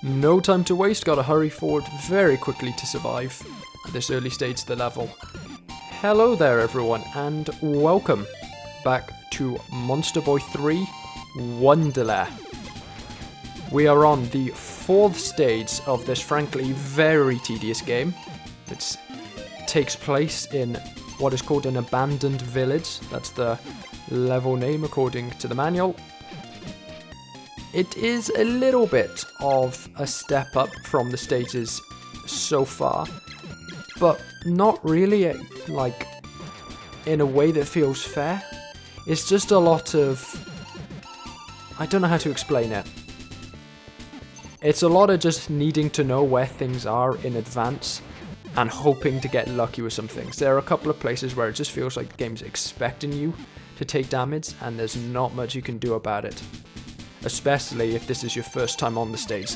No time to waste, gotta hurry forward very quickly to survive at this early stage of the level. Hello there everyone, and welcome back to Monster Boy 3 Wonderlair. We are on the 4th stage of this frankly very tedious game. It takes place in what is called an abandoned village. That's the level name according to the manual. It is a little bit of a step up from the stages so far, but not really like in a way that feels fair. It's just a lot of, I don't know how to explain it. It's a lot of just needing to know where things are in advance and hoping to get lucky with some things. There are a couple of places where it just feels like the game's expecting you to take damage and there's not much you can do about it. Especially if this is your first time on the stage.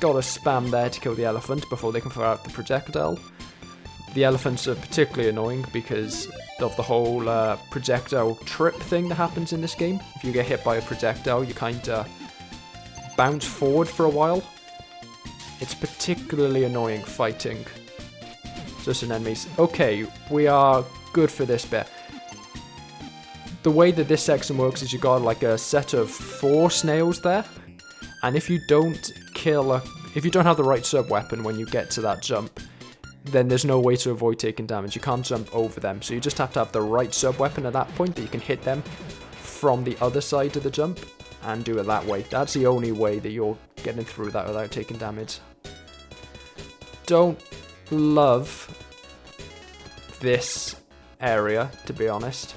Gotta spam there to kill the elephant before they can fire out the projectile. The elephants are particularly annoying because of the whole projectile trip thing that happens in this game. If you get hit by a projectile, you kinda bounce forward for a while. It's particularly annoying fighting certain enemies. Okay, we are good for this bit. The way that this section works is you got like a set of 4 snails there, and if you don't have the right sub-weapon when you get to that jump, then there's no way to avoid taking damage. You can't jump over them, so you just have to have the right sub-weapon at that point that you can hit them from the other side of the jump and do it that way. That's the only way that you're getting through that without taking damage. Don't love this area, to be honest.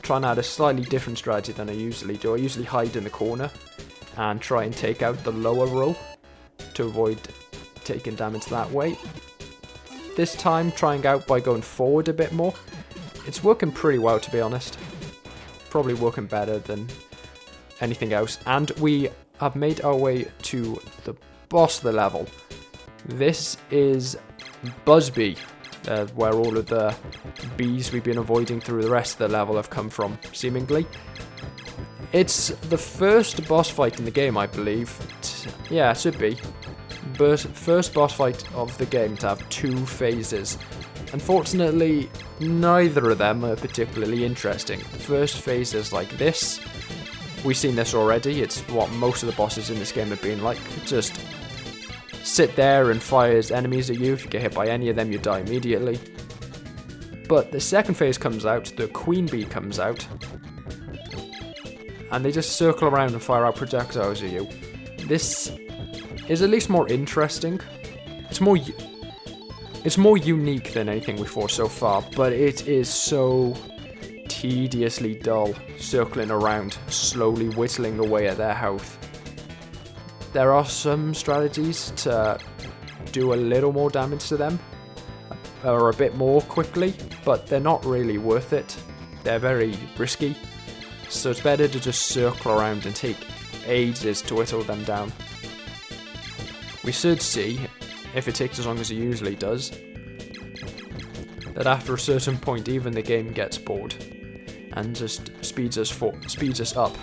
Trying out a slightly different strategy than I usually do. I usually hide in the corner and try and take out the lower row to avoid taking damage that way. This time trying out by going forward a bit more. It's working pretty well, to be honest. Probably working better than anything else. And we have made our way to the boss of the level. This is Buzbee. Where all of the bees we've been avoiding through the rest of the level have come from, seemingly. It's the first boss fight in the game, I believe. Yeah, it should be. First boss fight of the game to have 2 phases. Unfortunately, neither of them are particularly interesting. The first phase is like this. We've seen this already. It's what most of the bosses in this game have been like. Just sit there and fires enemies at you. If you get hit by any of them, you die immediately. But the second phase comes out, the queen bee comes out, and they just circle around and fire out projectiles at you. This is at least more interesting. It's more unique than anything we fought so far, but it is so tediously dull, circling around, slowly whittling away at their health. There are some strategies to do a little more damage to them, or a bit more quickly, but they're not really worth it. They're very risky, so it's better to just circle around and take ages to whittle them down. We should see, if it takes as long as it usually does, that after a certain point even the game gets bored and just speeds us up.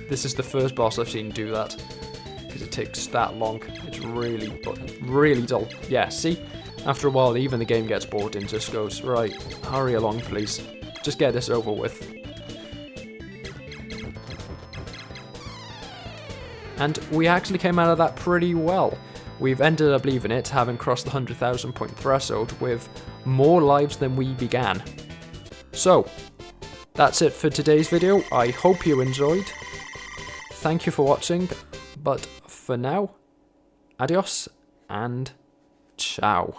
This is the first boss I've seen do that. Because it takes that long. It's really dull. Yeah, see? After a while, even the game gets bored and just goes, right, hurry along, please. Just get this over with. And we actually came out of that pretty well. We've ended up leaving it, having crossed the 100,000 point threshold with more lives than we began. So, that's it for today's video. I hope you enjoyed. Thank you for watching. But for now, adios and ciao.